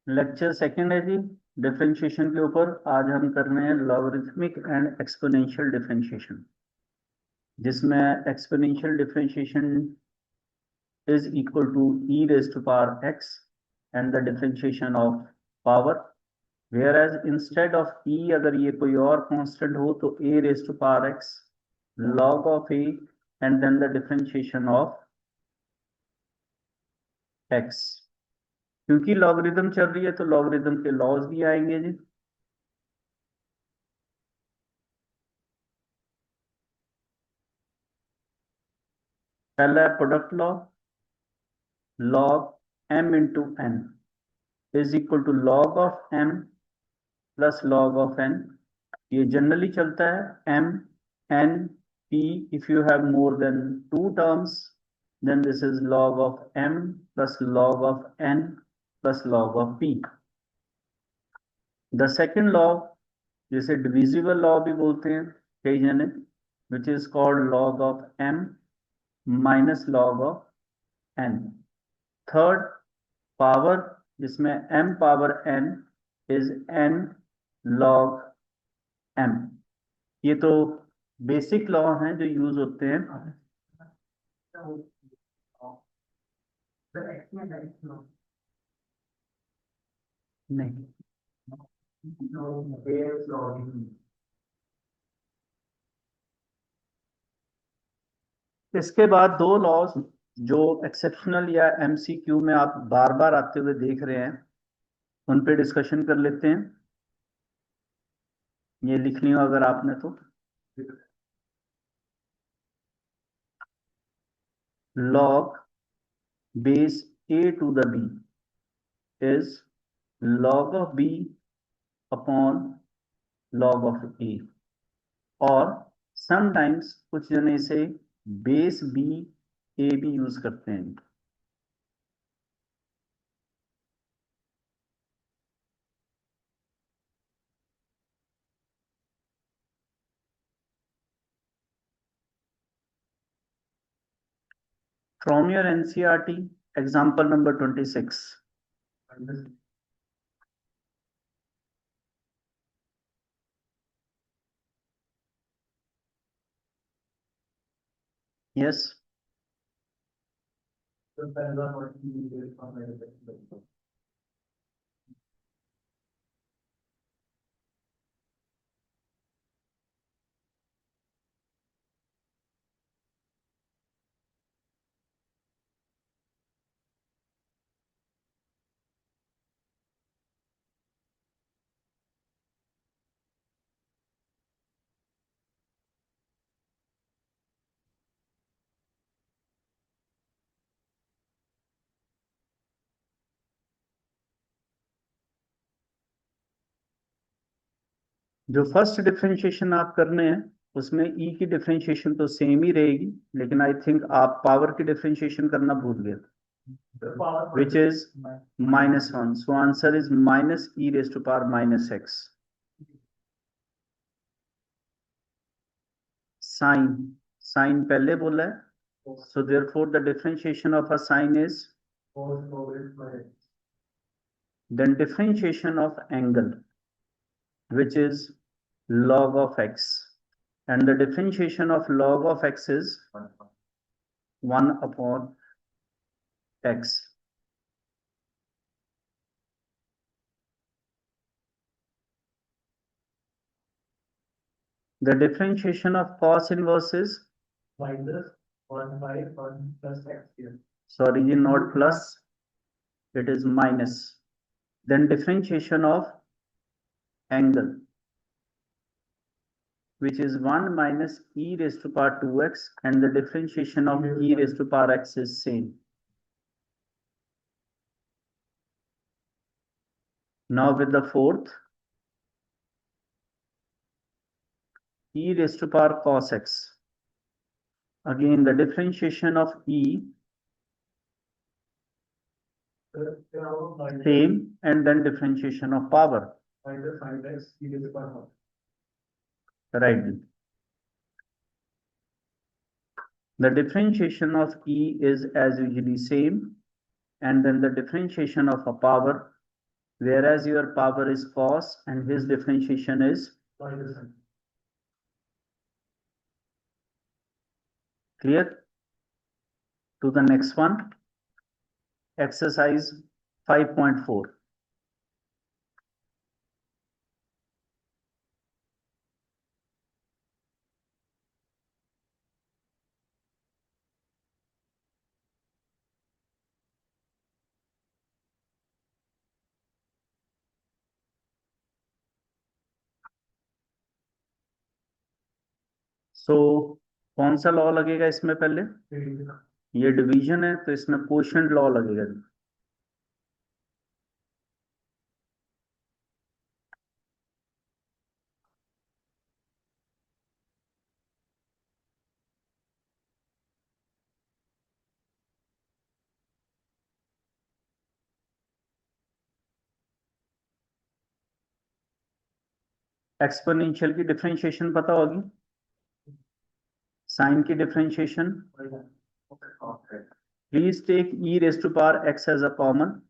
Lecture second है जी differentiation के ऊपर। आज हम कर रहे हैं लॉगरिथमिक एंड एक्सपोनेंशियल डिफरेंशिएशन, जिसमें exponential differentiation is equal to e raised to power x and the differentiation of power, whereas instead of e अगर ये कोई और कांस्टेंट हो तो a raised to power x log of a and then the differentiation of x। क्योंकि logarithm चल रही है तो लॉगरिथम के लॉज भी आएंगे जी। पहला है product law, log m into n is equal to log of m plus log of n। ये जनरली चलता है m n p। if you have more than two terms then this is log of m plus log of n plus log of p। the second law, जिसे divisible law भी बोलते हैं कई जने, which is called log of m minus log of n। Third power, जिसमें m power n is n log m। ये तो basic law हैं जो यूज होते हैं। नहीं, इसके बाद दो लॉज जो एक्सेप्शनल या एमसीक्यू में आप बार बार आते हुए देख रहे हैं, उन पे डिस्कशन कर लेते हैं। ये लिखनी हो अगर आपने तो, log base a to the b is log of b upon log of a, और समटाइम्स कुछ जने इसे बेस बी ए भी यूज करते हैं। From your NCERT, example number 26. Yes. जो फर्स्ट डिफरेंशिएशन आप करने हैं उसमें ई की डिफरेंशिएशन तो सेम ही रहेगी, लेकिन आई थिंक आप पावर की डिफरेंशिएशन करना भूल गए, which is -1, so answer is minus e raised to power minus x। Sine पहले बोला है, so therefore the differentiation of a sine is, then differentiation of angle, which is log of x, and the differentiation of log of x is 1 upon x। The differentiation of cos inverse is minus 1/1 plus x here. Sorry, not plus, it is minus। Then differentiation of angle, which is 1 minus e raised to power 2x, and the differentiation of e raised to power x is same। Now with the fourth, e raised to power cos x, again the differentiation of e same, and then differentiation of power, right? The differentiation of e is as usually same, and then the differentiation of a power whereas your power is cos and his differentiation is clear. To the next one, exercise 5.4. सो कौन सा law लगेगा इसमें पहले? ये division है तो इसमें quotient law लगेगा। एक्सपोनेंशियल की डिफरेंशिएशन पता होगी, साइन की differentiation. Please take e raised to power x as a common.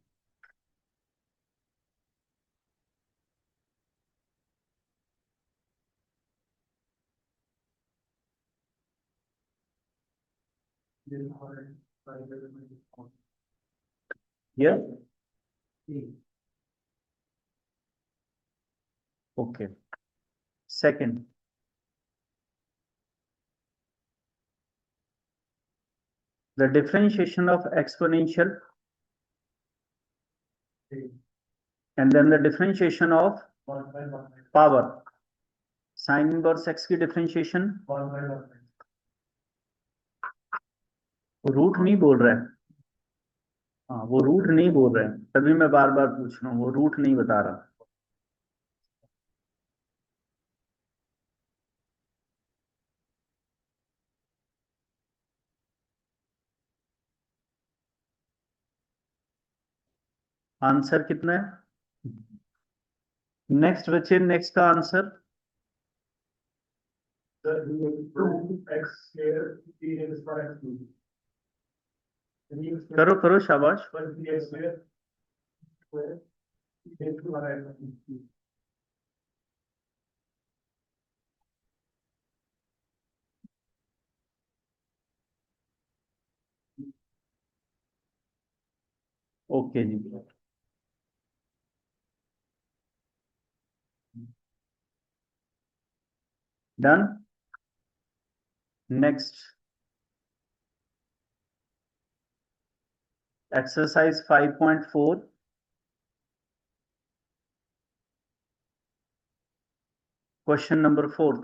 Here. Okay. Second, the differentiation of exponential and then the differentiation of power. Sin inverse x की differentiation root नहीं बोल रहा है। हाँ, वो रूट नहीं बोल रहे हैं, तभी मैं बार बार पूछ रहा हूँ, वो रूट नहीं बता रहा। आंसर कितना है? नेक्स्ट बच्चे, नेक्स्ट का आंसर। करो करो, शाबाश। Okay ji, done. Next exercise 5.4, question number 4।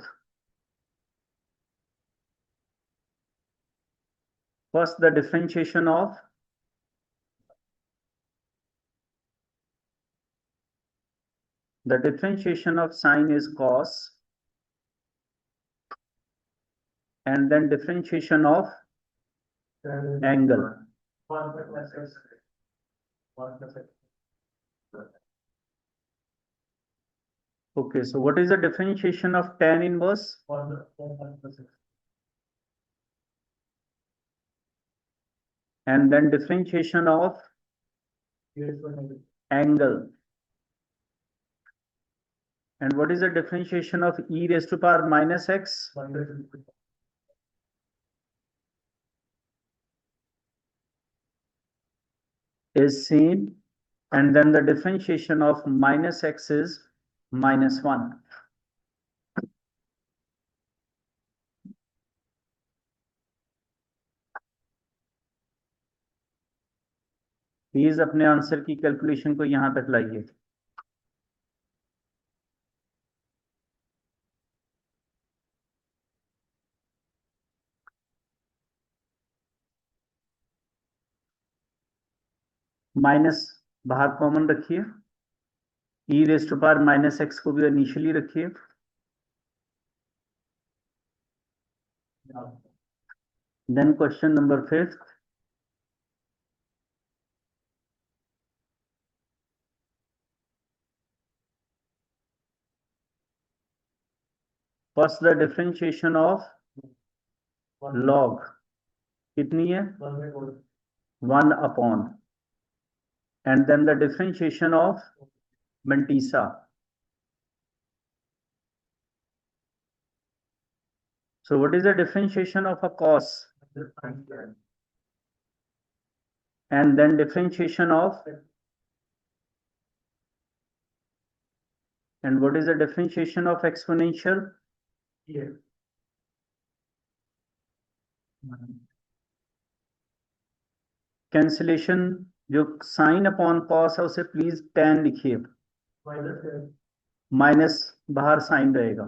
First, the differentiation of sine is cos, and then differentiation of angle. Okay, so what is the differentiation of tan inverse? And then differentiation of angle. And what is the differentiation of e raised to power minus x? Is same, and then the differentiation of minus x is -1. Please अपने answer की calculation को यहां तक लाइए। Minus बाहर common रखिए, e raise to power minus X को भी इनिशियली रखिए। Then question number 5, first the differentiation of log कितनी है? 1 upon, and then the differentiation of Mantisa. So what is the differentiation of a cos? And then differentiation of, and what is the differentiation of exponential? Here. Cancellation जो sine upon cos है उसे please tan लिखिए, minus बाहर sign रहेगा.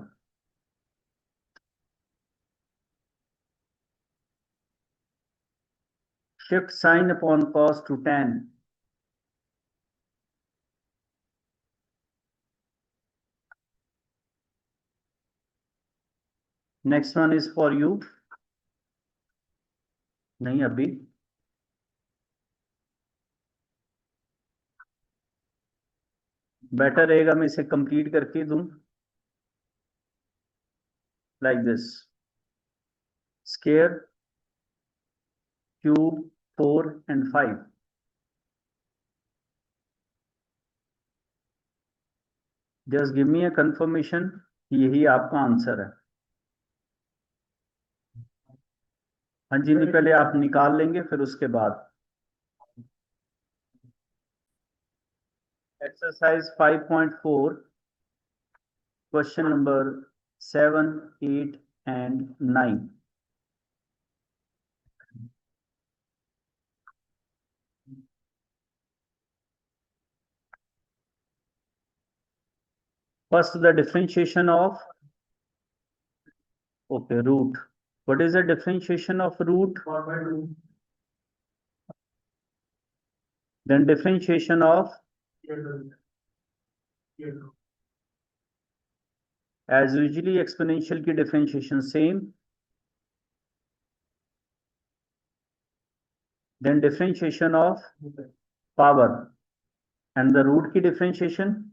Shift sine upon cos two tan. Next one is for you. नहीं अभी better रहेगा मैं इसे कंप्लीट करके दूं. Like this, square, cube, 4 and 5. Just give me a confirmation, यही आपका आंसर है. हाँ जी, नहीं पहले आप निकाल लेंगे फिर उसके बाद. Exercise 5.4, question number 7, 8 and 9. First, the differentiation of, okay, root. What is the differentiation of root? Then differentiation of, as usually exponential की differentiation same. Then differentiation of power, and the root की differentiation.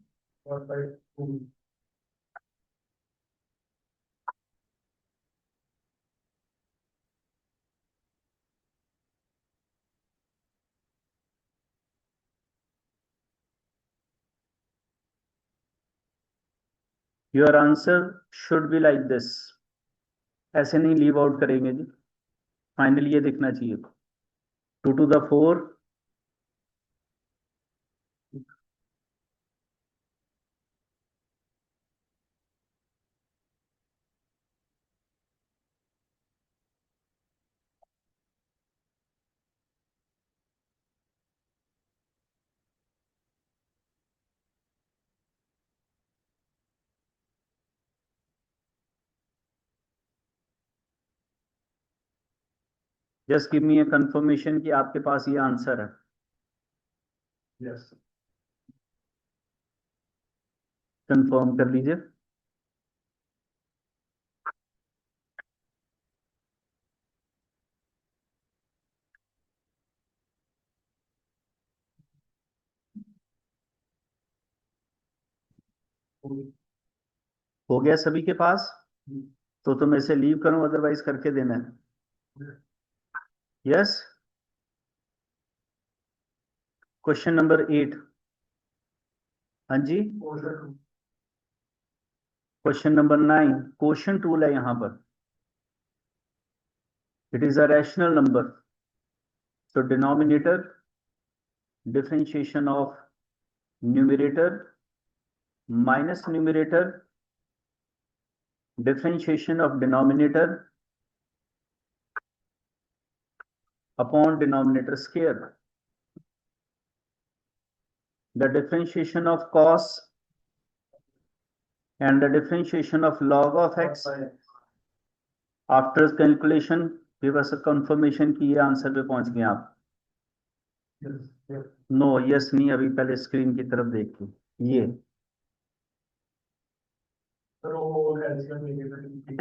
Your answer should be like this. ऐसे नहीं leave out करेंगे जी, finally ये दिखना चाहिए. 2 to the 4. Just give me a confirmation कि आपके पास ये आंसर है. यस, कंफर्म कर लीजिए. हो गया सभी के पास? तो तुम इसे लीव करो, अदरवाइज करके देना है. यस. Question number 8. हाँ जी. क्वेश्चन नंबर 9 क्वेश्चन टूल है यहां पर. It is a rational number. So denominator, differentiation of numerator minus numerator, differentiation of denominator upon denominator square. The differentiation of cos and the differentiation of log of x. After calculation, give us a confirmation कि ये answer पे पहुंच गए आप. No yes नहीं, अभी पहले screen की तरफ देखिए. ये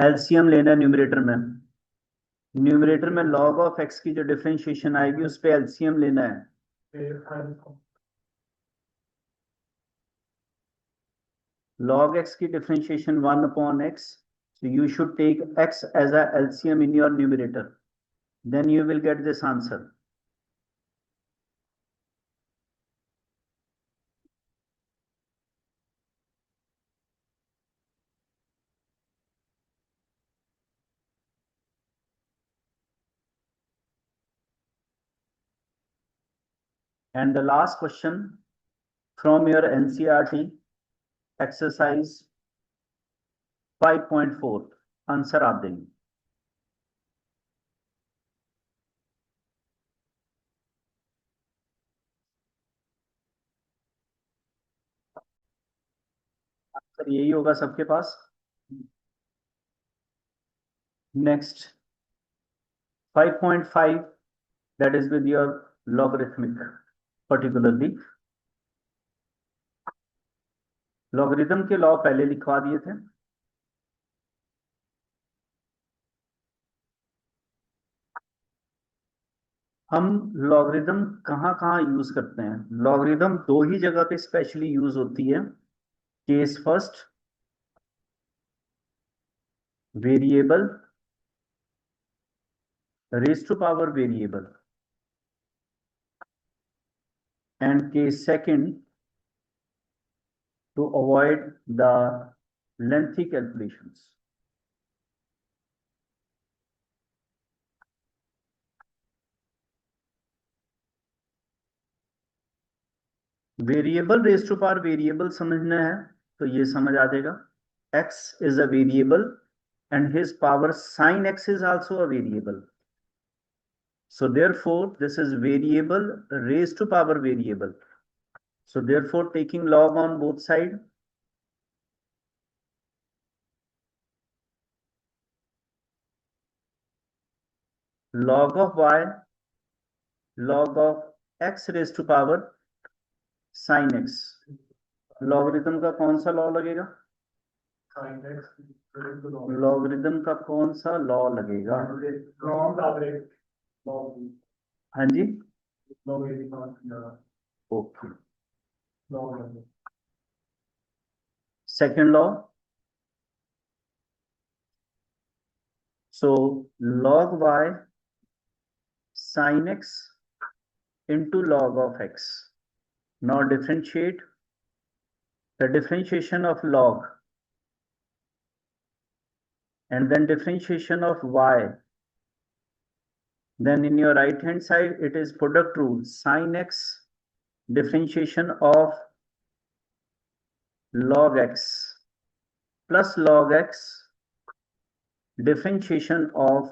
एलसीएम लेना है न्यूमरेटर में. न्यूमरेटर में log ऑफ x की जो डिफरेंशिएशन आएगी उस पे एलसीएम लेना है. log x की differentiation 1 upon x, so you should take x as a LCM in your numerator, then you will get this answer. And the last question from your NCERT exercise 5.4 answer आप देंगे। Answer यही होगा सबके पास। Next 5.5 that is with your logarithmic, particularly logarithm के law पहले लिखवा दिए थे। हम लॉगरिदम कहाँ कहाँ यूज करते हैं? लॉगरिदम दो ही जगह पे स्पेशली यूज होती है। Case first, variable, raise to power variable, and case second to avoid the lengthy calculations. Variable raise to power variable समझना है तो ये समझ आ जाएगा। x is a variable and his power sin x is also a variable. So therefore this is variable raised to power variable. So therefore taking log on both sides, log of y, log of x raised to power sin x. Logarithm का कौन सा law लगेगा? Logarithm का कौन सा law लगेगा? हाँ जी, okay. Second law, so log y sin x into log of x. Now differentiate the differentiation of log and then differentiation of y. Then in your right hand side it is product rule, sin x differentiation of log x plus log x differentiation of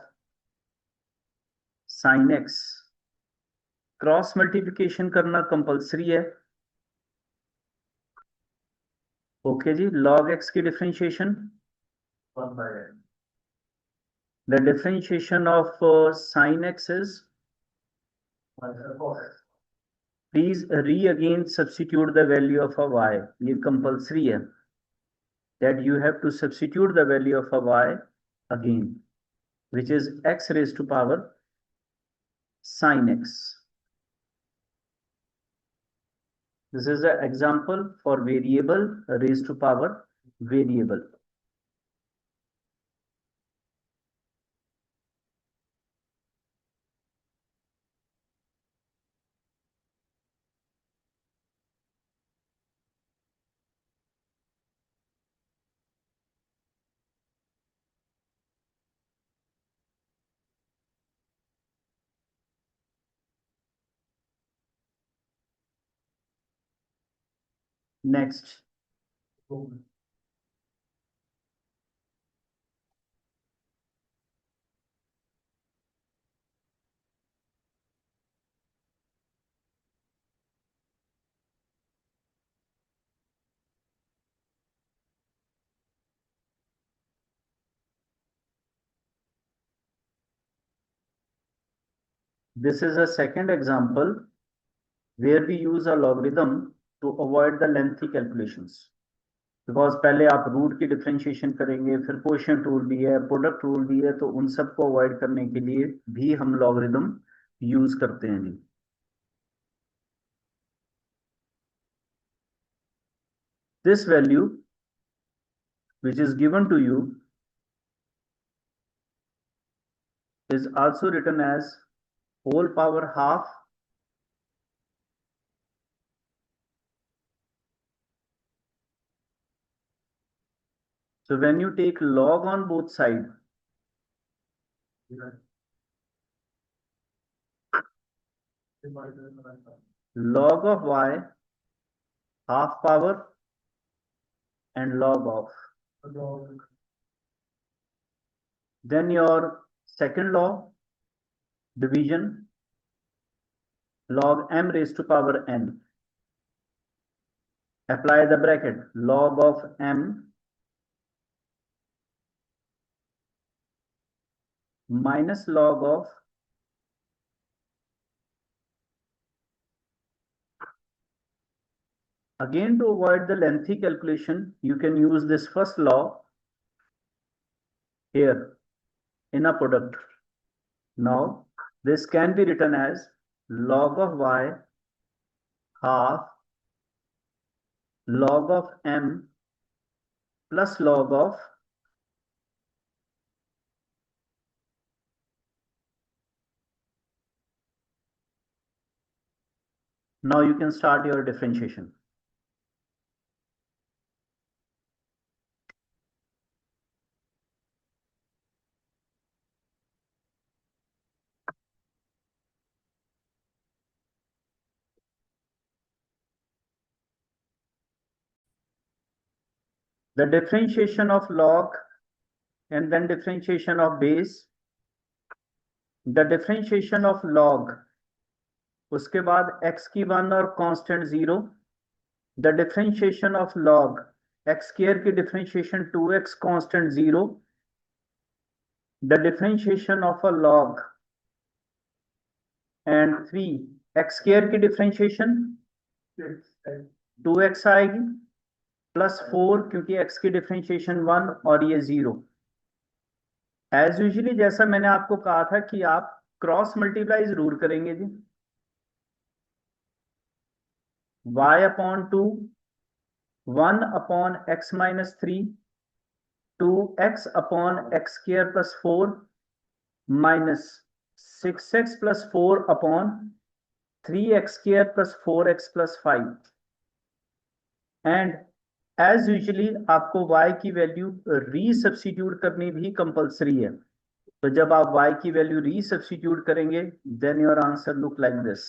sin x. Cross multiplication करना compulsory है। Okay ji, log x की differentiation, the differentiation of sin x is, please again substitute the value of a y. ये compulsory है that you have to substitute the value of a y again, which is x raised to power sin x. This is an example for variable raised to power variable. Next, this is a second example where we use a logarithm to avoid the lengthy calculations. Because पहले आप root की differentiation करेंगे, फिर coefficient rule भी है, product rule भी है, तो उन सबको अवॉइड करने के लिए भी हम लॉगरिथम यूज करते हैं जी। This value which is given to you is also written as whole power half so when you take log on both sides, log of y half power and log of. Then your second law, division, log m raised to power n. Apply the bracket, log of m minus log of again. To avoid the lengthy calculation, you can use this first law here in a product. Now this can be written as log of y half log of m plus log of now you can start your differentiation. The differentiation of log and then differentiation of base. The differentiation of log, उसके बाद x की 1 और constant 0. The differentiation of log x square की differentiation 2x constant 0. The differentiation of a log and 3 x square की differentiation 2x आएगी plus 4 क्योंकि x की differentiation 1 और ये 0. एज यूजुअली जैसा मैंने आपको कहा था कि आप क्रॉस मल्टीप्लाई जरूर करेंगे ji. y upon 2 1 upon x minus 3 2x upon x square plus 4 minus 6x plus 4 upon 3x square plus 4x plus 5. And as usually आपको y की वैल्यू रीसब्स्टिट्यूट करनी भी कंपलसरी है. तो जब आप y की वैल्यू रीसब्स्टिट्यूट करेंगे then your answer look like this.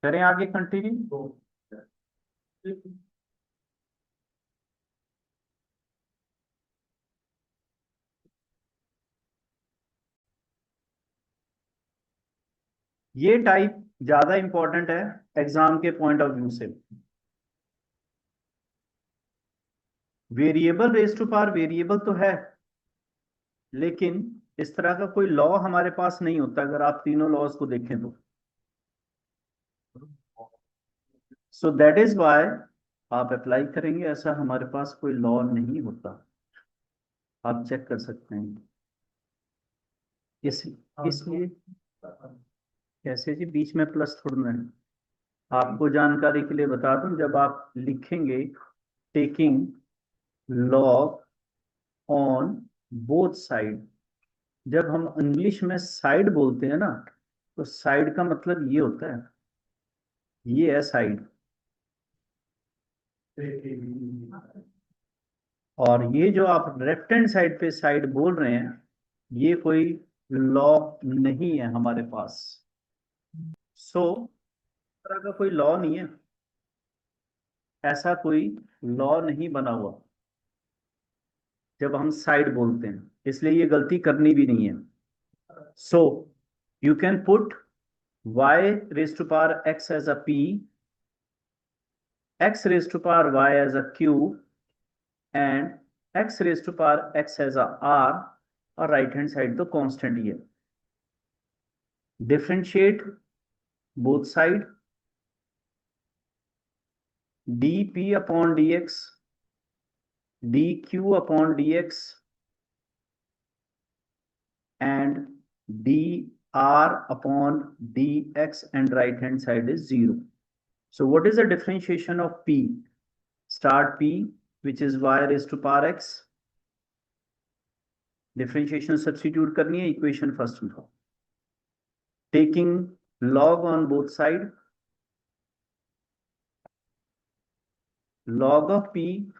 करें आगे कंटिन्यू. ये टाइप ज्यादा इंपॉर्टेंट है एग्जाम के पॉइंट ऑफ व्यू से. Variable raise to power variable तो है लेकिन इस तरह का कोई लॉ हमारे पास नहीं होता. अगर आप तीनों लॉज को देखें तो सो दैट इज वाई आप अप्लाई करेंगे. ऐसा हमारे पास कोई लॉ नहीं होता. आप चेक कर सकते हैं. इसलिए कैसे जी बीच में प्लस थोड़ा है. आपको जानकारी के लिए बता दूं, जब आप लिखेंगे taking log on both side, जब हम इंग्लिश में साइड बोलते हैं ना तो साइड का मतलब ये होता है, ये है साइड. और ये जो आप लेफ्ट हैंड साइड पे साइड बोल रहे हैं ये कोई लॉ नहीं है हमारे पास. सो तरह का कोई लॉ नहीं है. ऐसा कोई लॉ नहीं बना हुआ जब हम साइड बोलते हैं, इसलिए ये गलती करनी भी नहीं है. So you can put y raised to power x as a p, x raised to power y as a q, and x raised to power x as a r. और राइट हैंड साइड तो constant ही है. Differentiate both side dp upon dx dq upon dx and dr upon dx, and right hand side is 0. So what is the differentiation of p? Start p which is y raised to power x. Differentiation substitute करनी है equation first में. Taking log on both side log of p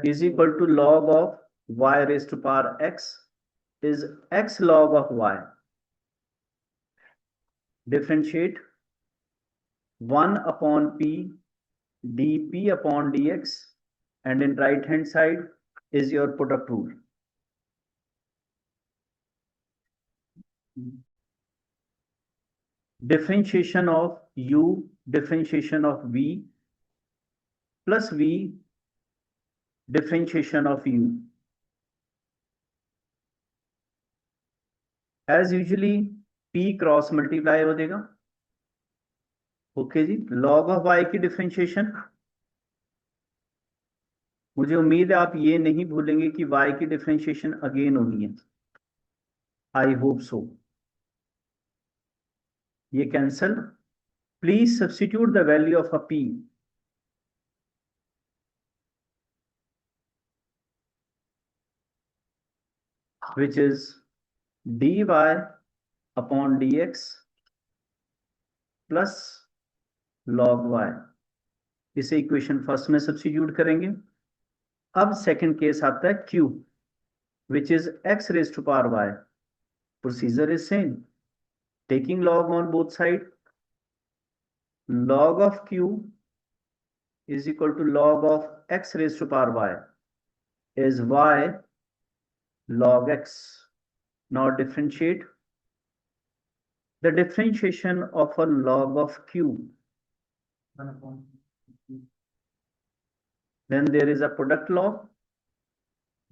is equal to log of y raised to power x is x log of y. Differentiate 1 upon p dp upon dx, and in right hand side is your product rule. Differentiation of u, differentiation of v plus v, differentiation of u. As usually p cross multiply हो देगा. Okay ji. log of y की differentiation, मुझे उम्मीद है आप ये नहीं भूलेंगे कि y की डिफरेंशिएशन अगेन होनी है. I hope so. ये cancel. Please substitute the value of a p. which is dy upon dx plus log y. इसे इक्वेशन फर्स्ट में सब्स्टिट्यूट करेंगे. अब सेकंड केस आता है q, which is x raised to power y. Procedure is same. Taking log on both sides, log of q is equal to log of x raised to power y is y log x. Now differentiate. The differentiation of a log of q, then there is a product log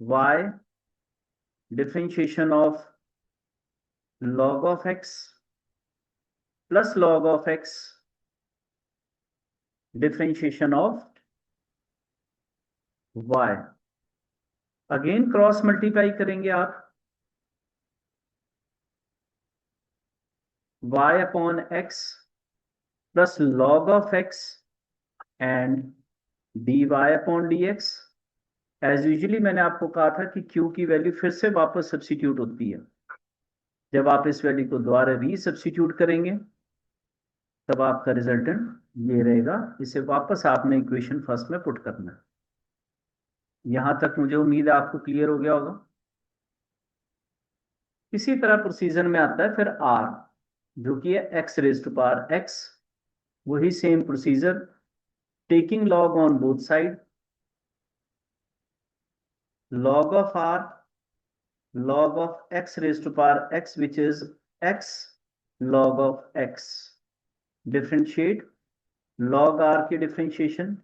y, differentiation of log of x plus log of x, differentiation of y. Again cross multiply करेंगे आप. y upon x plus log of x and dy upon dx. As usually मैंने आपको कहा था कि q की value फिर से वापस सब्स्टिट्यूट होती है. जब आप इस वैल्यू को दोबारा री सब्स्टिट्यूट करेंगे तब आपका रिजल्टेंट ये रहेगा. इसे वापस आपने इक्वेशन फर्स्ट में पुट करना है. यहां तक मुझे उम्मीद है आपको क्लियर हो गया होगा. इसी तरह प्रोसीजर में आता है फिर r, जो कि है x raise to power x. वही same procedure, taking log on both side, log of r, log of x raised to power x, which is x log of x. Differentiate log r की differentiation,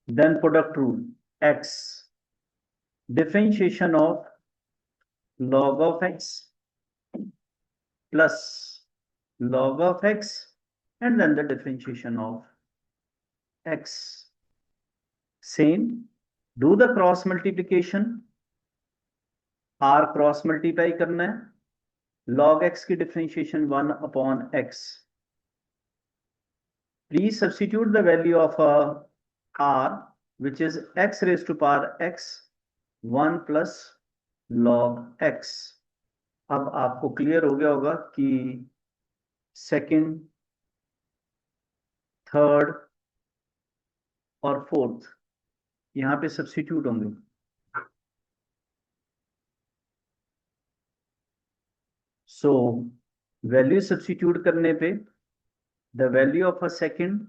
then product rule x, differentiation of log of x plus log of x, and then the differentiation of x. Same, do the cross multiplication. r cross multiply करना है. log x की differentiation 1 upon x. Please substitute the value of r, which is x raised to power x 1 plus log x. अब आपको clear हो गया होगा कि second, third और फोर्थ यहां पे सब्स्टिट्यूट होंगे. सो वैल्यू सब्स्टिट्यूट करने पे the value of a second,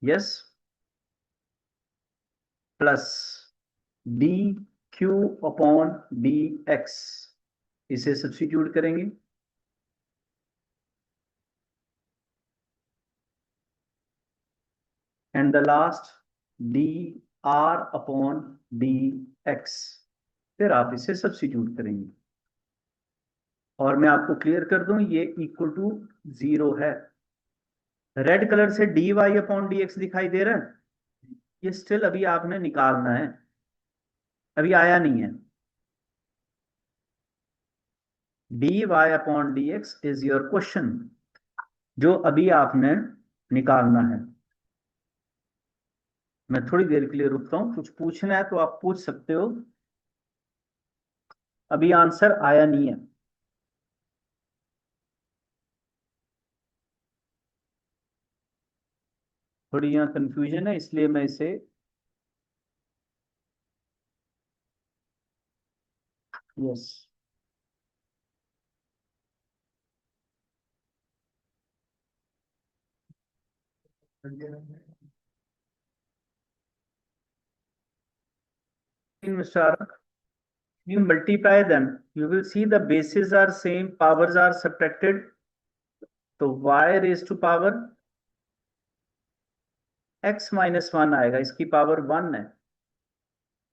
yes, plus D Q upon D x, इसे सब्स्टिट्यूट करेंगे. And the last D R upon D x, फिर आप इसे सब्स्टिट्यूट करेंगे. और मैं आपको क्लियर कर दूं, ये इक्वल टू 0 है. रेड कलर से D Y upon D X दिखाई दे रहा है. ये स्टिल अभी आपने निकालना है, अभी आया नहीं है. D Y upon D X is your question, जो अभी आपने निकालना है. मैं थोड़ी देर के लिए रुकता हूं. कुछ पूछना है तो आप पूछ सकते हो. अभी आंसर आया नहीं है. थोड़ी यहाँ कंफ्यूजन है, इसलिए मैं इसे yes Mr. You multiply them, you will see the bases are same, powers are subtracted. तो y raised to power x minus 1 आएगा, इसकी पावर 1 है,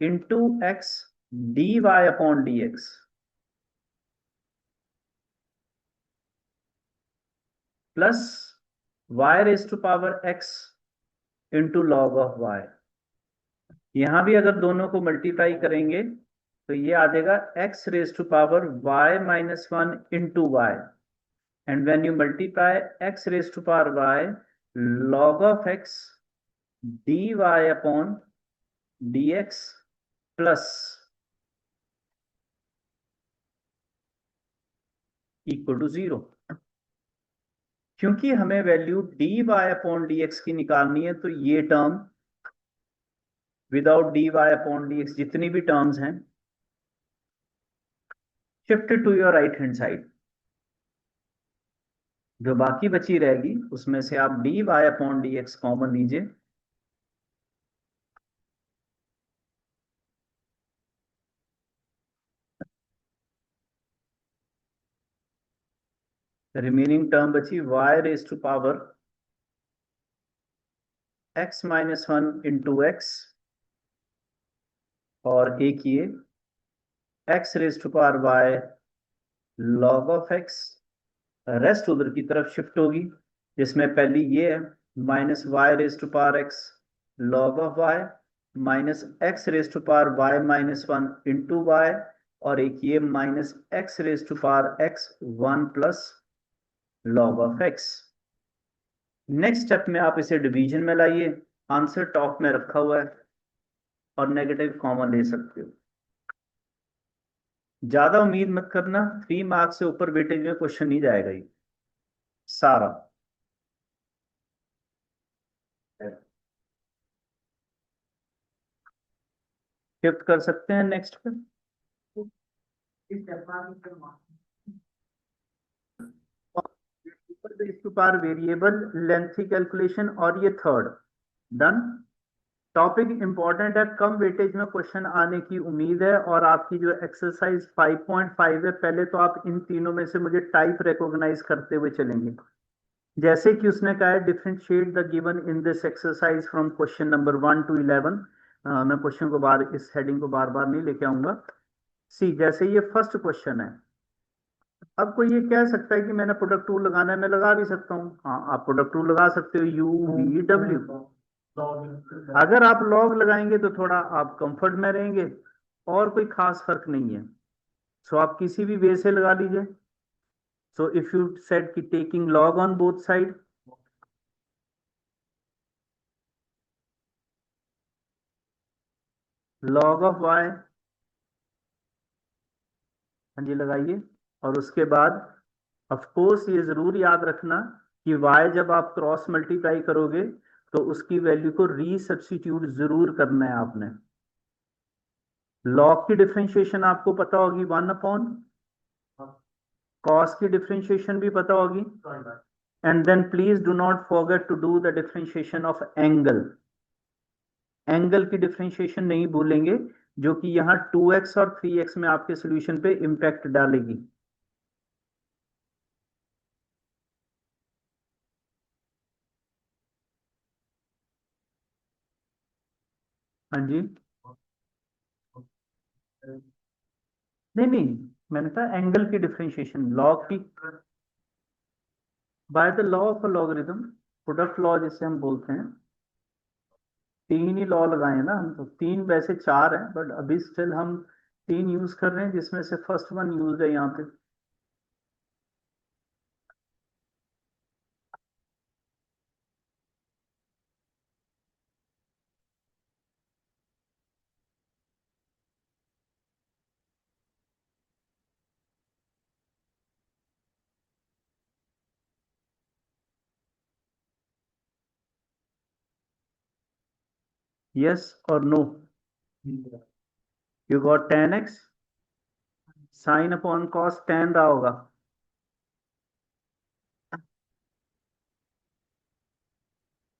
into x dy upon dx plus y raised to power x into log of y। यहां भी अगर दोनों को multiply करेंगे तो ये आ जाएगा x raised to power y minus 1 into y, and when you multiply x raised to power y log of x dy upon dx plus equal to 0। क्योंकि हमें वैल्यू dy अपॉन dx की निकालनी है, तो ये term without dy upon dx जितनी भी terms हैं shift to your right hand side, जो बाकी बची रहेगी उसमें से आप dy अपॉन dx कॉमन लीजिए। रिमेनिंग टर्म बची y raise to power x minus 1 into X, और एक ये x raise to power y log of x, rest उधर की तरफ शिफ्ट होगी, जिसमें पहली ये है minus Y raise to power x log of Y minus X raise to power Y minus 1 into Y, और एक ये minus X raise to power X 1 plus log of X. Next step में आप इसे डिवीजन में लाइए, answer top में रखा हुआ है और नेगेटिव कॉमन ले सकते हो। ज्यादा उम्मीद मत करना, 3 मार्क्स से ऊपर वेटेज में क्वेश्चन नहीं जाएगा ये सारा। शिफ्ट कर सकते हैं नेक्स्ट पे। पार वेरिएबल लेंथ की कैलकुलेशन, और ये थर्ड डन। टॉपिक इंपॉर्टेंट है, कम वेटेज में क्वेश्चन आने की उम्मीद है, और आपकी जो एक्सरसाइज 5.5 है, पहले तो आप इन तीनों में से मुझे टाइप रिकॉग्नाइज करते हुए चलेंगे। जैसे कि उसने कहा है differentiate the given in this exercise from question number 1 to 11। मैं क्वेश्चन को बार इस हेडिंग को बार बार नहीं लेके आऊंगा। सी जैसे ये फर्स्ट क्वेश्चन है, अब कोई ये कह सकता है कि मैंने प्रोडक्ट टूल लगाना है, मैं लगा भी सकता हूँ। हाँ, आप प्रोडक्ट टूल लगा सकते हो, यू वी डब्ल्यू। अगर आप लॉग लगाएंगे तो थोड़ा आप कंफर्ट में रहेंगे, और कोई खास फर्क नहीं है। सो आप किसी भी वे से लगा लीजिए। सो इफ यू सेड कि taking log on both side, log of Y, हाँ जी लगाइए। और उसके बाद ऑफ कोर्स ये जरूर याद रखना कि y जब आप क्रॉस मल्टीप्लाई करोगे तो उसकी वैल्यू को रीसब्स्टिट्यूट जरूर करना है आपने। लॉग की डिफरेंशिएशन आपको पता होगी 1 अपॉन, कॉस की डिफरेंशिएशन भी पता होगी, and then please do not forget to do the differentiation of angle. Angle की डिफरेंशिएशन नहीं भूलेंगे, जो कि यहाँ 2x और 3x में आपके सोल्यूशन पे इंपैक्ट डालेगी। हाँ जी, नहीं नहीं, मैंने कहा एंगल की डिफरेंशिएशन लॉग की by the law of logarithm, product law जिसे हम बोलते हैं। 3 ही लॉ लगाए हैं ना हम, तो 3 वैसे 4 हैं, बट अभी स्टिल हम 3 यूज कर रहे हैं, जिसमें से फर्स्ट वन यूज है यहाँ पे। Yes or no? You got 10x, sin upon cos 10 रहा होगा.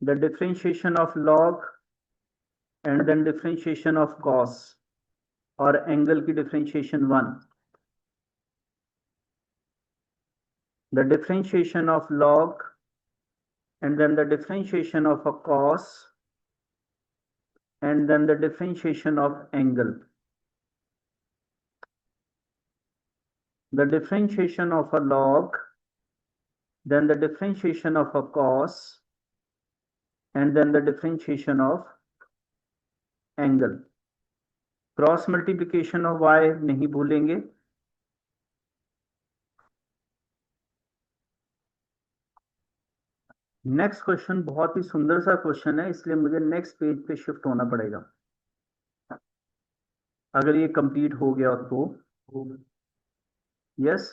The differentiation of log and then differentiation of cos और angle की differentiation 1. The differentiation of log and then the differentiation of a cos and then the differentiation of angle. The differentiation of a log, then the differentiation of a cos and then the differentiation of angle. Cross multiplication of y नहीं भूलेंगे. Next question बहुत ही सुंदर सा question है, इसलिए मुझे next page पे shift होना पड़ेगा. अगर ये कंप्लीट हो गया तो यस,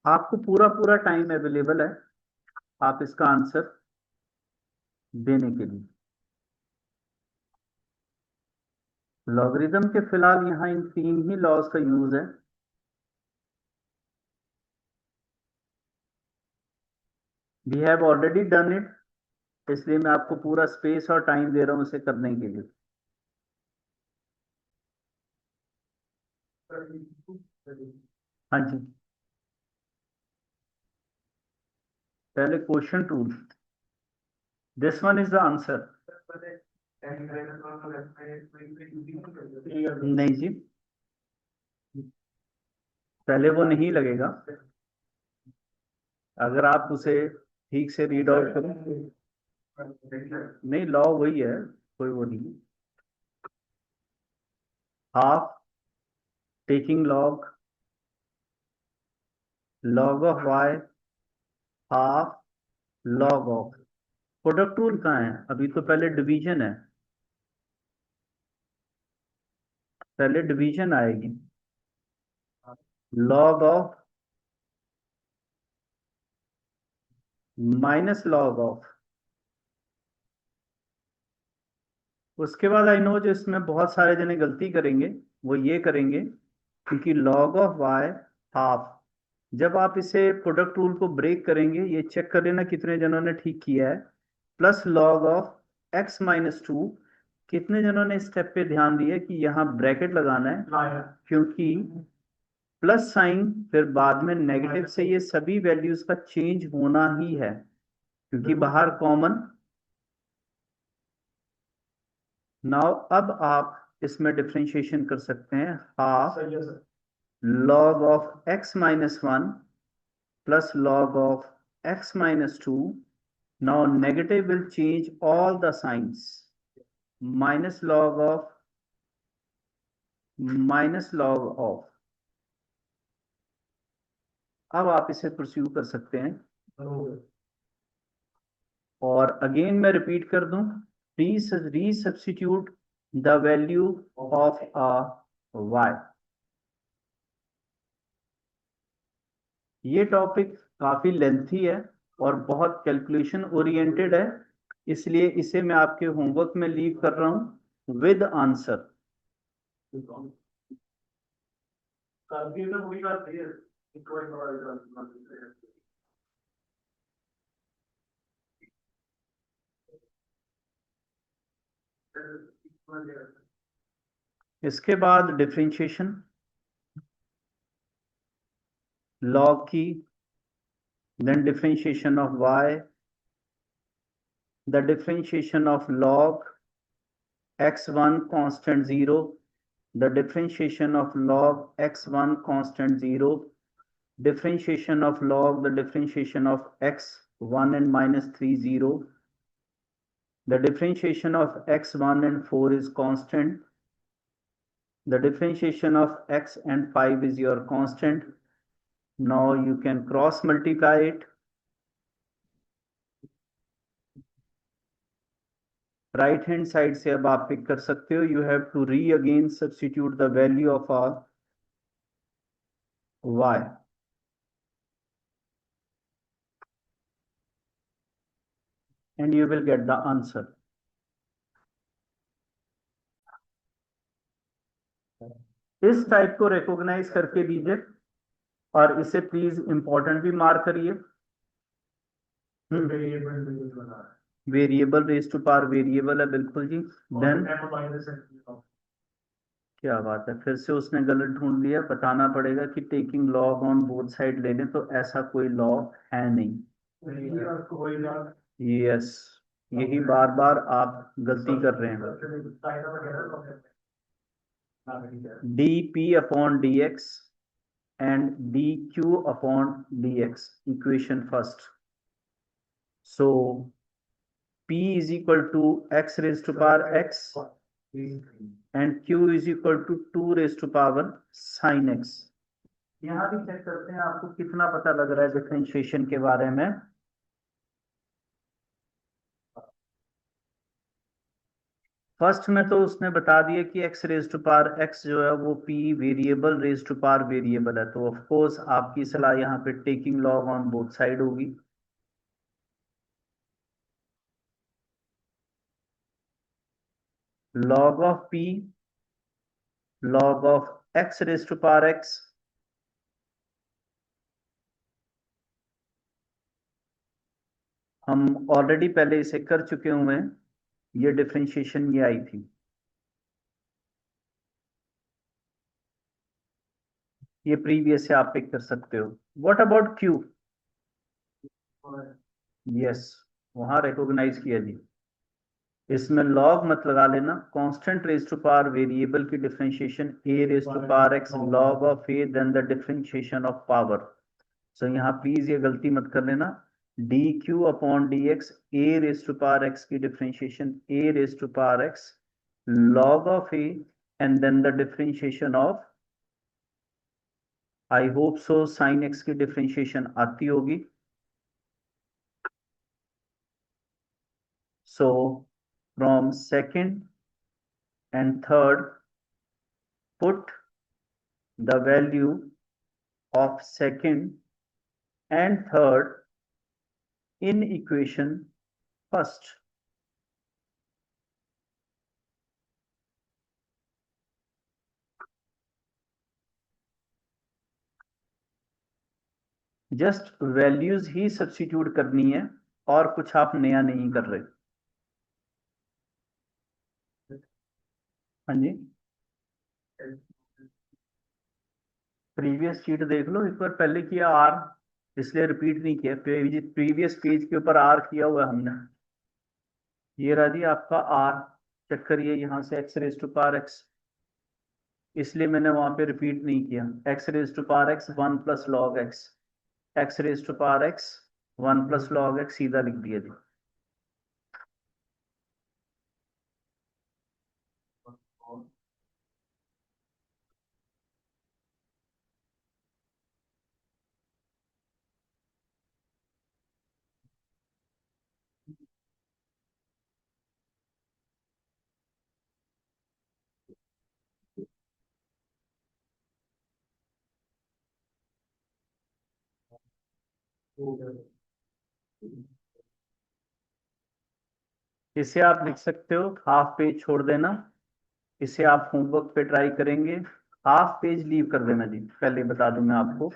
आपको पूरा पूरा टाइम अवेलेबल है आप इसका आंसर देने के लिए. लॉगरिथम के फिलहाल यहाँ इन 3 ही लॉज का यूज है. We have already done it, इसलिए मैं आपको पूरा स्पेस और टाइम दे रहा हूं इसे करने के लिए. हाँ जी, पहले question 2. This one is the answer. नहीं जी, पहले वो नहीं लगेगा. अगर आप उसे ठीक से रीड आउट करो. नहीं, लॉ वही है, कोई वो नहीं. Half taking log of y half log of. Product rule कहाँ है? अभी तो पहले डिवीजन है, पहले डिवीजन आएगी. Log of minus log of. उसके बाद आई नो जो इसमें बहुत सारे जने गलती करेंगे वो ये करेंगे क्योंकि लॉग ऑफ y हाफ, जब आप इसे प्रोडक्ट रूल को ब्रेक करेंगे, ये चेक कर लेना कितने जनों ने ठीक किया है. Plus log of x minus 2, कितने जनों ने स्टेप पे ध्यान दिया कि यहाँ ब्रैकेट लगाना है क्योंकि प्लस साइन फिर बाद में नेगेटिव से ये सभी वैल्यूज का चेंज होना ही है क्योंकि बाहर कॉमन. नाउ अब आप इसमें डिफरेंशिएशन कर सकते हैं. Half log of x minus 1 plus log of x minus 2. Now negative will change all the signs. Minus log of अब आप इसे परस्यू कर सकते हैं. और अगेन मैं रिपीट कर दूं, resubstitute the value of a y. ये टॉपिक काफी लेंथी है और बहुत कैलकुलेशन ओरिएंटेड है, इसलिए इसे मैं आपके होमवर्क में लीव कर रहा हूं विद आंसर. इसके बाद डिफरेंशिएशन log की, then differentiation of y, the differentiation of log x1 constant 0, the differentiation of log x1 constant 0, differentiation of log the differentiation of x1 and minus 3 0, the differentiation of x1 and 4 is constant, the differentiation of x and 5 is your constant. Now you can cross multiply it. Right hand side से अब आप pick कर सकते हो. You have to re again substitute the value of R y. and you will get the answer. इस type को recognise करके दीजिए और इसे प्लीज इंपॉर्टेंट भी मार्क करिए। Variable raise to power variable है, बिल्कुल जी। देन क्या बात है, फिर से उसने गलत ढूंढ लिया। बताना पड़ेगा कि taking log on both side ले लें, तो ऐसा कोई लॉ है नहीं। यस, यही बार बार आप गलती कर रहे हैं। D P upon D x and dq upon dx, equation first. So p is equal to x raised to power x and q is equal to 2 raised to power sin x. यहाँ भी check करते हैं आपको कितना पता लग रहा है डिफरेंशिएशन के बारे में। फर्स्ट में तो उसने बता दिया कि x raise to power x जो है वो p variable raise to power variable है, तो ऑफ कोर्स आपकी सलाह यहाँ पे taking log on both side होगी। log of p log of x raised to power x हम ऑलरेडी पहले इसे कर चुके हुए हैं, ये डिफरेंशिएशन ये आई थी। ये प्रीवियस से आप पिक कर सकते हो। What about q? यस, वहां रिकॉग्नाइज किया जी। इसमें लॉग मत लगा लेना, constant raise to power variable की differentiation a raise to power x log of a then the differentiation of power. So यहाँ प्लीज ये गलती मत कर लेना। dq upon dx a raise to power x की differentiation a raise to power x log of a and then the differentiation of, I hope so sine x की differentiation आती होगी। So from second and third, put the value of second and third in equation first. Just values he substitute करनी है और कुछ आप नया नहीं कर रहे। हाँ जी, प्रीवियस शीट देख लो एक बार, पहले किया आर, इसलिए रिपीट नहीं किया। प्रीवियस पेज के ऊपर आर किया हुआ है हमने। ये रहा जी आपका आर, चेक करिए यहाँ से x raise to power x, इसलिए मैंने वहां पे रिपीट नहीं किया। x raise to power x 1 plus log x, x raise to power x 1 plus log x सीधा लिख दिया जी। इसे आप लिख सकते हो, हाफ पेज छोड़ देना। इसे आप होमवर्क पे ट्राई करेंगे, हाफ पेज लीव कर देना जी, पहले बता दूं मैं आपको।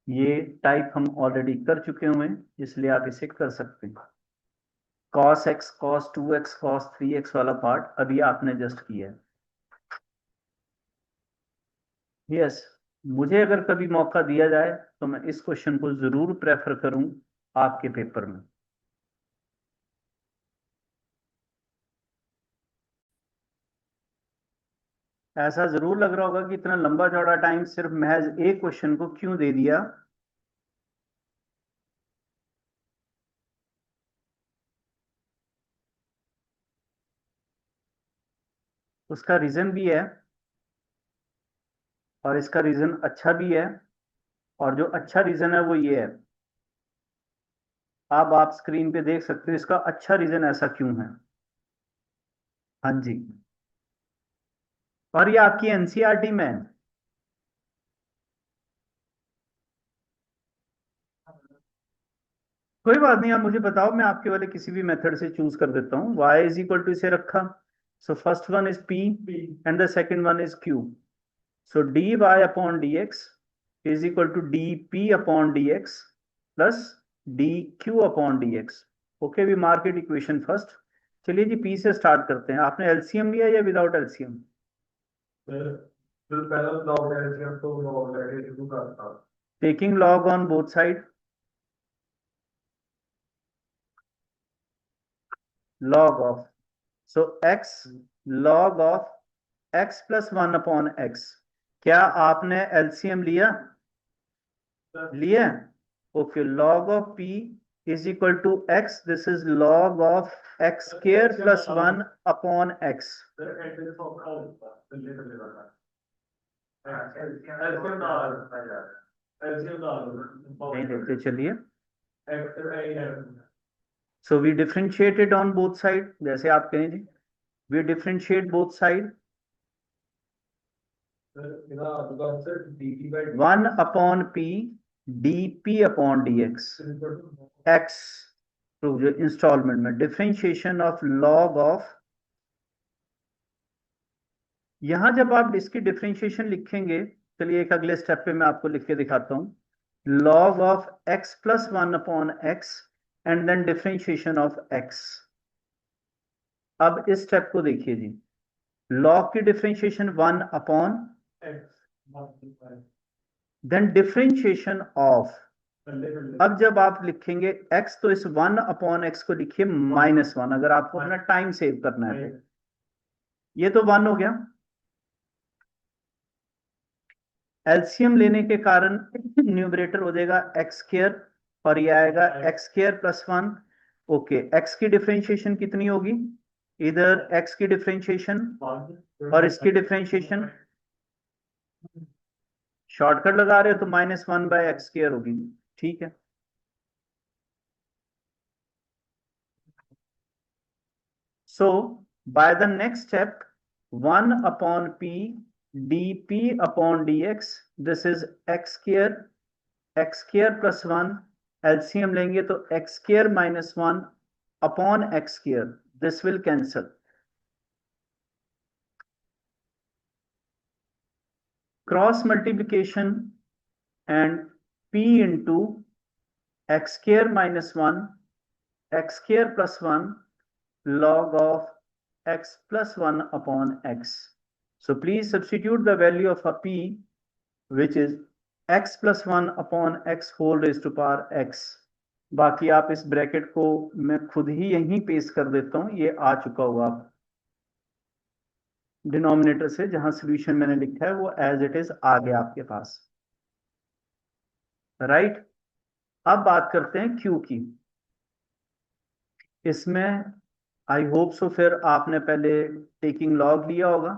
ये टाइप हम ऑलरेडी कर चुके हुए हैं, इसलिए आप इसे कर सकते हैं। cos x cos 2x cos 3x वाला पार्ट अभी आपने जस्ट किया है। यस, मुझे अगर कभी मौका दिया जाए तो मैं इस क्वेश्चन को जरूर प्रेफर करूं आपके पेपर में। ऐसा जरूर लग रहा होगा कि इतना लंबा चौड़ा टाइम सिर्फ महज एक क्वेश्चन को क्यों दे दिया। उसका रीजन भी है और इसका रीजन अच्छा भी है, और जो अच्छा रीजन है वो ये है, अब आप स्क्रीन पे देख सकते हो इसका अच्छा रीजन ऐसा क्यों है। हाँ जी, और ये आपकी एनसीईआरटी में है। कोई बात नहीं, आप मुझे बताओ, मैं आपके वाले किसी भी मेथड से चूज कर देता हूँ। y इज इक्वल टू इसे रखा, so first one is p and the second one is q, so dy upon dx is equal to dp upon dx plus dq upon dx। Okay, we mark it equation first. चलिए ji, p से start करते हैं। आपने LCM लिया या without LCM? जो पहला log LCM तो लॉग लेके शुरू करता। Taking log on both side, log of, so x log of x plus 1 upon x। क्या आपने एलसीएम लिया? लिया। Okay, log of p is equal to x, this is log of x square plus 1 upon x। नहीं देखते, चलिए। So we differentiate it on both side, जैसे आप कहें जी, we differentiate both side, 1 upon p dp upon dx x, तो जो instalment में differentiation of log of, यहां जब आप इसकी डिफरेंशिएशन लिखेंगे, चलिए एक अगले स्टेप पे मैं आपको लिख के दिखाता हूं। Log of x plus 1 upon x and then differentiation of x। अब इस स्टेप को देखिए जी, लॉग की differentiation 1 upon then differentiation of. अब जब आप लिखेंगे x, तो इस 1 अपॉन x को लिखिए -1, अगर आपको अपना टाइम सेव करना है तो। ये तो 1 हो गया। एलसीएम लेने के कारण न्यूमरेटर हो जाएगा एक्स स्क्वायर और ये आएगा x square plus 1। Okay, x की डिफरेंशिएशन कितनी होगी? इधर एक्स की डिफरेंशिएशन और इसकी डिफरेंशिएशन, शॉर्टकट लगा रहे हो तो -1 बाय एक्स स्क्वायर होगी। ठीक है, so by the next step 1 upon p dp upon dx, this is x square plus 1। LCM लेंगे तो x square -1 upon x square, this will cancel. Cross multiplication and p into x square -1 x square plus 1 log of x plus 1 upon x. So please substitute the value of a p, which is x plus 1 upon x whole raised to power x। बाकी आप इस bracket को मैं खुद ही यहीं paste कर देता हूं, ये आ चुका होगा आप डिनोमिनेटर से, जहां सोल्यूशन मैंने लिखा है वो एज इट इज आ गया आपके पास, राइट। अब बात करते हैं q की। इसमें आई होप सो फिर आपने पहले टेकिंग लॉग लिया होगा।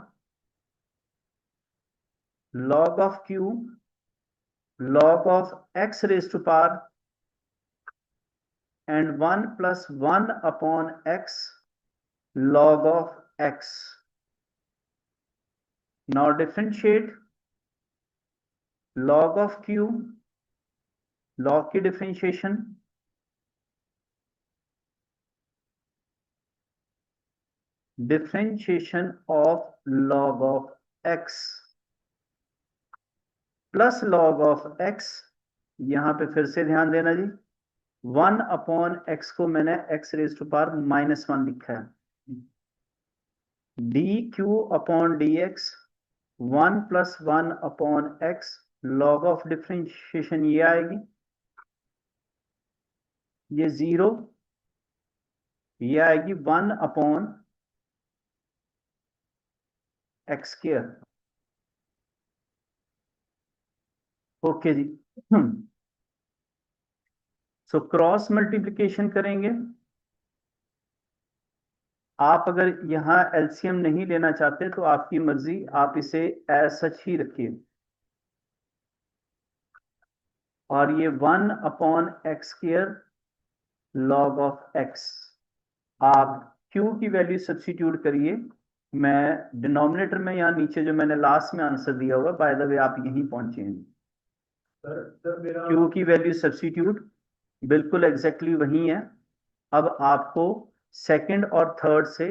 log of q, log of x raised to power and 1 plus 1 upon x log of x। Now differentiate log of q, log की differentiation, differentiation of log of x plus log of x। यहां पे फिर से ध्यान देना जी, 1 upon x को मैंने x raise to power -1 लिखा है, dq upon dx 1 plus 1 upon x, log of differentiation ये आएगी, ये 0, ये आएगी 1 अपॉन एक्स स्क्वायर। ओके जी, सो क्रॉस मल्टीप्लिकेशन करेंगे। आप अगर यहां एलसीएम नहीं लेना चाहते तो आपकी मर्जी, आप इसे एज सच ही रखिए। और ये 1 upon x square log of x, आप q की वैल्यू सब्स्टिट्यूट करिए। मैं डिनोमिनेटर में यहाँ नीचे जो मैंने लास्ट में आंसर दिया हुआ, बाय द वे आप यहीं पहुंचे हैं। q की वैल्यू सब्स्टिट्यूट बिल्कुल एग्जैक्टली वही है। अब आपको सेकंड और थर्ड से,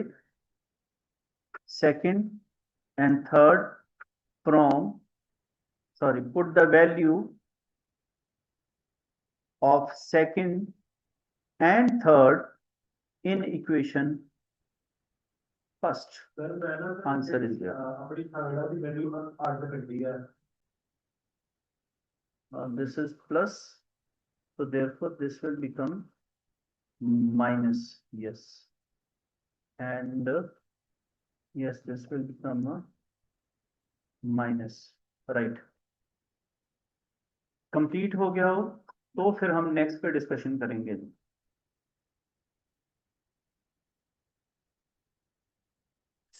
second and third from, sorry, put the value of second and third in equation first. Sir मैं ना Answer is there. अपनी थर्ड की वैल्यू आठ कर दी है। This is plus, so therefore this will become minus. Yes, and yes, this will become a minus. Right. Complete हो गया हो तो फिर हम नेक्स्ट पे डिस्कशन करेंगे।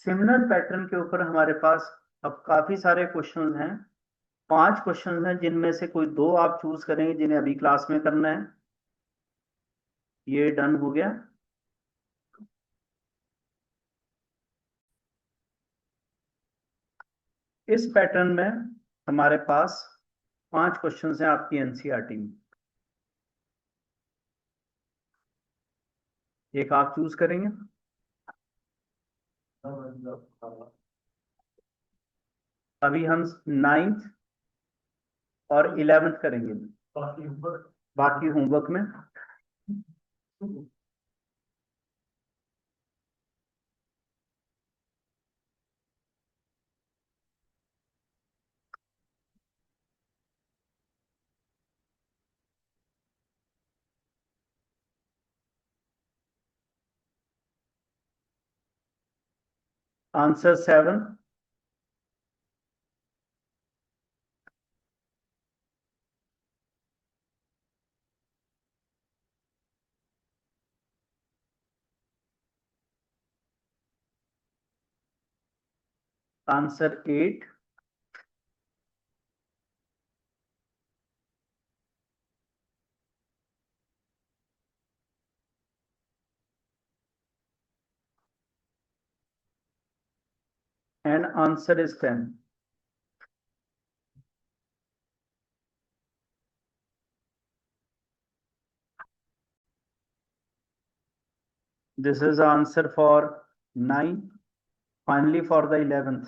सिमिलर पैटर्न के ऊपर हमारे पास अब काफी सारे क्वेश्चंस हैं। 5 क्वेश्चंस हैं जिनमें से कोई 2 आप चूज करेंगे जिन्हें अभी क्लास में करना है। ये डन हो गया। इस पैटर्न में हमारे पास 5 क्वेश्चंस हैं आपकी एनसीईआरटी में। एक आप चूज करेंगे। अभी हम 9th और 11th करेंगे बाकी होमवर्क में। Answer 7, answer 8, and answer is 10. This is the answer for 9. Finally, for the 11th.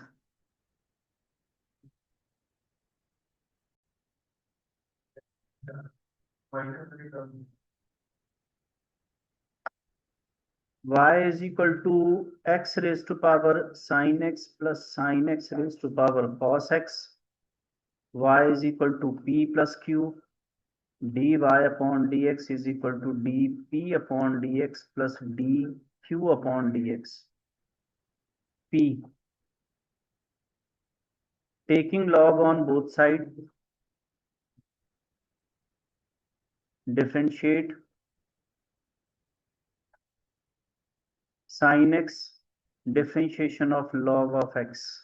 Y is equal to x raised to power sin x plus sin x raised to power cos x. Y is equal to p plus q. dy upon dx is equal to dp upon dx plus dq upon dx. P. Taking log on both sides, differentiate sin x, differentiation of log of x.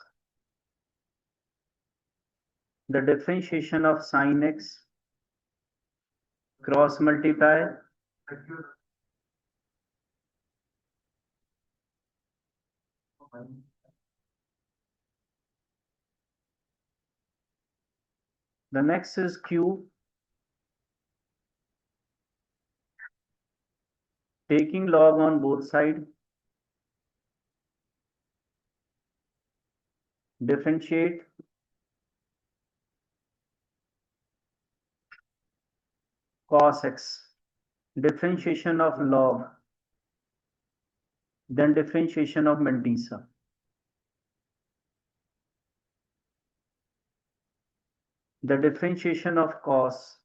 The differentiation of sin x, cross multiply the next is q. Taking log on both sides, differentiate cos x, differentiation of log, then differentiation of Mantissa. The differentiation of cos,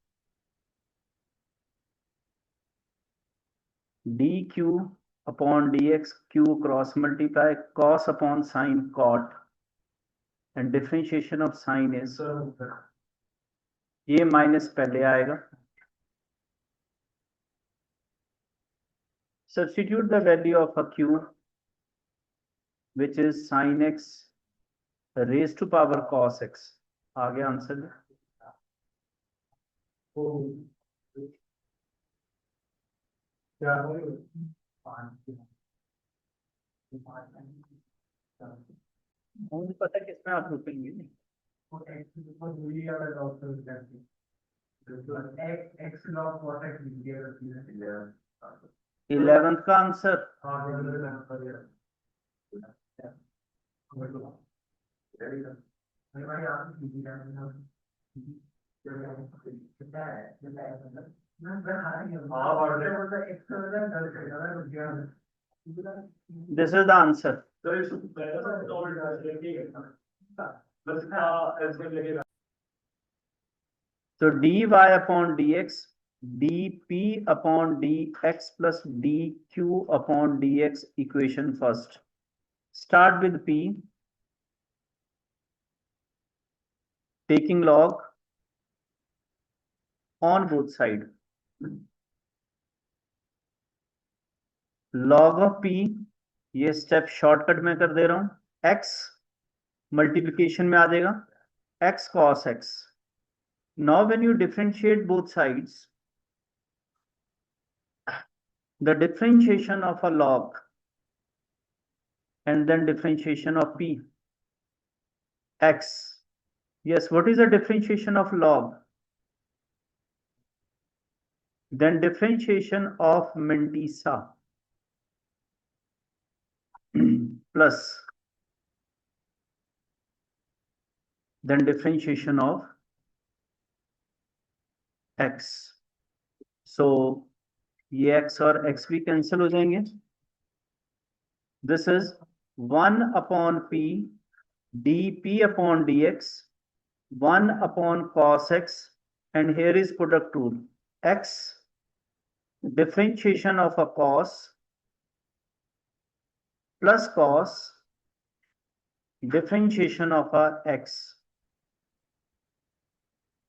dq upon dx, q cross multiply cos upon sin cot, and differentiation of sin is, ये minus पहले आएगा। Substitute the value of a q, which is sin x raised to power cos x. आ गया answer. मुझे पता है किसमें आप रुकेंगे। X log what X दिया 11th का answer this is the answer. So dy upon dx, dp upon dx plus dq upon dx equation first. Start with p, taking log on both sides. Log of p, ये step shortcut में कर दे रहा हूं, x multiplication में आ जाएगा x cos x. Now when you differentiate both sides, the differentiation of a log and then differentiation of p x. Yes, what is the differentiation of log? Then differentiation of Mantissa plus then differentiation of x. So ये x और x भी cancel हो जाएंगे. This is 1 upon p dp upon dx, 1 upon cos x, and here is product rule. X differentiation of a cos plus cos differentiation of a x.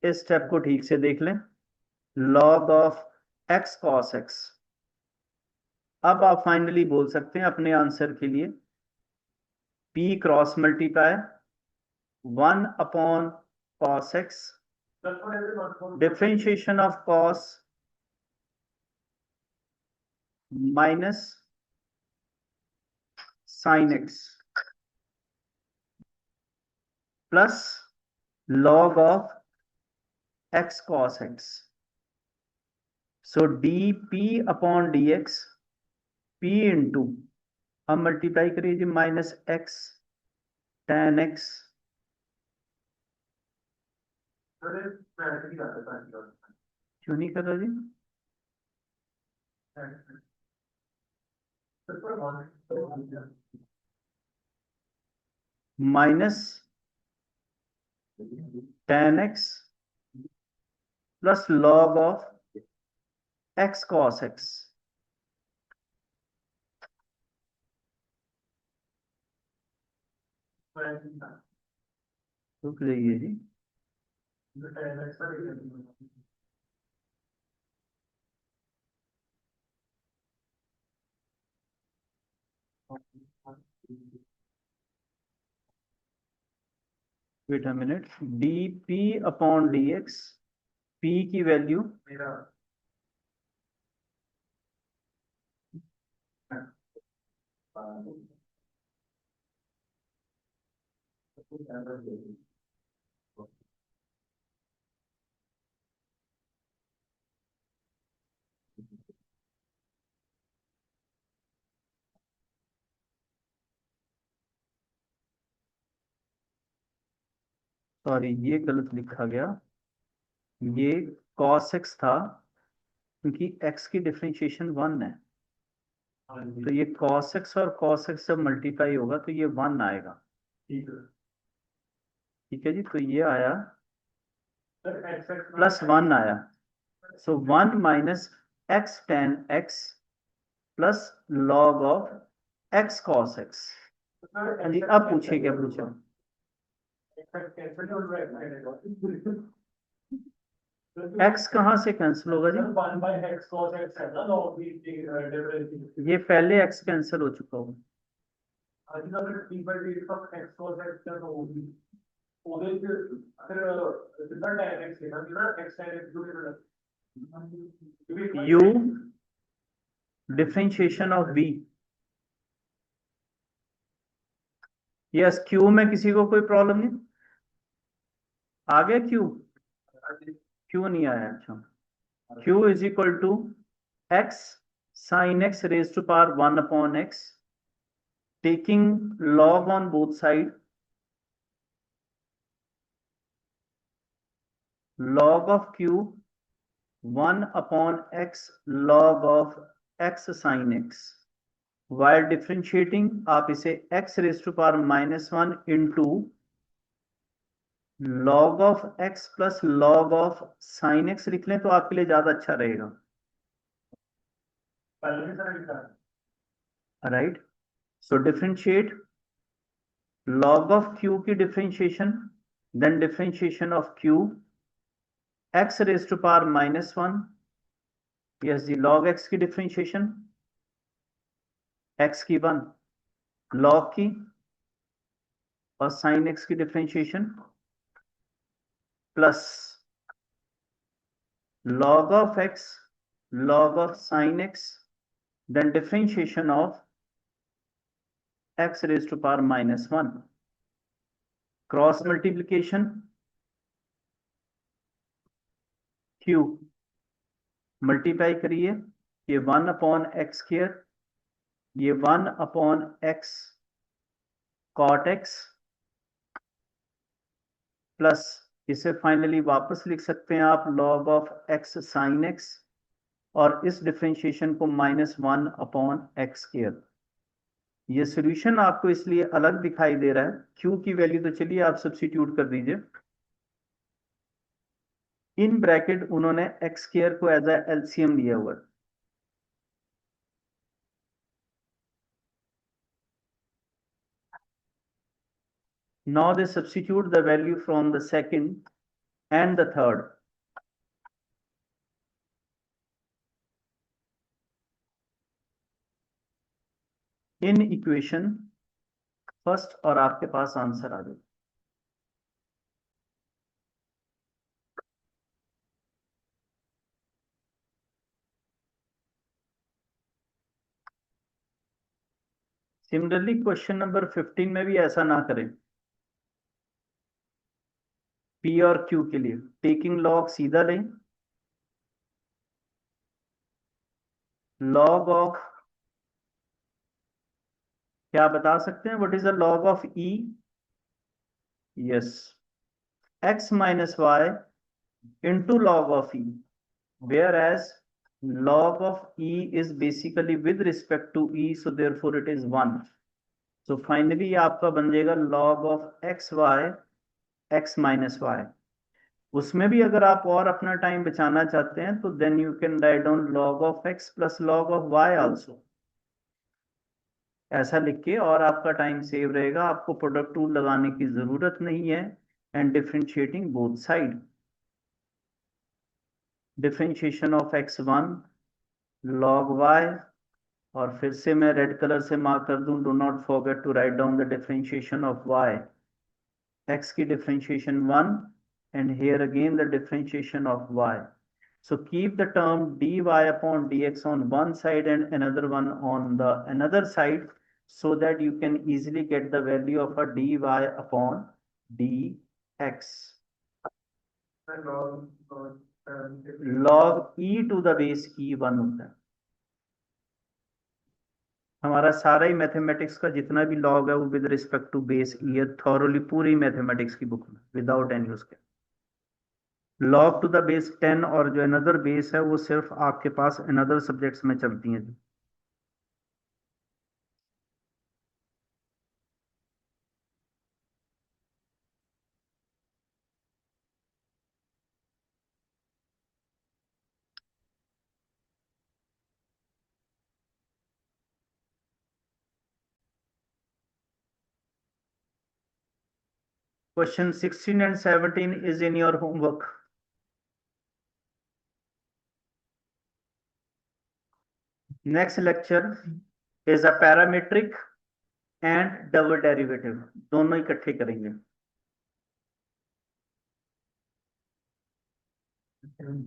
इस step को ठीक से देख लें. log of x cos x. अब आप finally बोल सकते हैं अपने आंसर के लिए p cross multiply 1 upon cos x differentiation of cos minus sin x plus log of x cos x. So dp upon dx p into, हम multiply करिए माइनस x tan x क्यों नहीं कर रहा जी? Minus tan x plus log of x cos x. रुक जाइए जी. Wait a minute. dp upon dx, p की वैल्यू सॉरी ये गलत लिखा गया. ये cos x था क्योंकि x की डिफरेंशिएशन 1 है. तो ये cos x और cos x जब मल्टीप्लाई होगा तो ये 1 आएगा. ठीक है जी. तो ये आया प्लस 1 आया. सो 1 minus x tan x plus log of x cos x. अब पूछिए क्या पूछा? x कहां से कैंसिल होगा जी? ये पहले x कैंसिल हो चुका होगा. u differentiation of v. Yes q में किसी को कोई प्रॉब्लम नहीं आ गया? q क्यू नहीं आया, अच्छा। Q is equal to X sine X raise to power 1 upon X, taking log on both side, log of q 1 upon x log of x sin x. While differentiating आप इसे x raised to power -1 into log of x plus log of sin x लिख लें तो आपके लिए ज्यादा अच्छा रहेगा, right. So differentiate log of q की differentiation, then differentiation of q x raised to power -1, yes ji, log x की डिफरेंशिएशन, x की 1, log की और साइन एक्स की differentiation plus log of x log of sin x, then differentiation of x raised to power -1, cross multiplication q, multiply करिए, ये 1 upon x square, ये 1 upon X cot X, plus इसे finally वापस लिख सकते हैं आप log of x sin x, और इस डिफरेंशिएशन को -1 अपॉन एक्स स्क्वायर। ये सॉल्यूशन आपको इसलिए अलग दिखाई दे रहा है, q की वैल्यू तो चलिए आप सब्स्टिट्यूट कर दीजिए, इन ब्रैकेट उन्होंने एक्स स्क्वायर को एज ए एलसीएम लिया हुआ है। Now they substitute the value from the second and the third. In equation first और आपके पास आंसर आ जाए। सिमिलरली क्वेश्चन नंबर 15 में भी ऐसा ना करें। P और Q के लिए टेकिंग लॉग सीधा लें, लॉग ऑफ, क्या बता सकते हैं what is the log of E? Yes, x minus y into log of E, whereas log of E is basically with respect to E, so therefore it is 1. So finally आपका बन जाएगा log of xy x minus y। उसमें भी अगर आप और अपना time बचाना चाहते हैं तो then you can write down log of x plus log of y also, ऐसा लिख के, और आपका टाइम सेव रहेगा, आपको प्रोडक्ट टूल लगाने की जरूरत नहीं है। And differentiating both side, differentiation of x1 log y, और फिर से मैं रेड कलर से मार्क कर दूं, do not forget to write down the differentiation of y, x की differentiation 1 and here again the differentiation of y. So keep the term dy upon dx on one side and another one on the another side, so that you can easily get the value of a dy upon dx. log e to the base e1 होता है। हमारा सारा ही mathematics का जितना भी log है वो with respect to base ई है, थॉरली पूरी मैथमेटिक्स की बुक में विदाउट एनी उसके। लॉग टू द बेस 10 और जो अनदर बेस है वो सिर्फ आपके पास अनदर सब्जेक्ट्स में चलती हैं। Question 16 and 17 is in your homework. Next lecture is a parametric and double derivative, दोनों इकट्ठे करेंगे।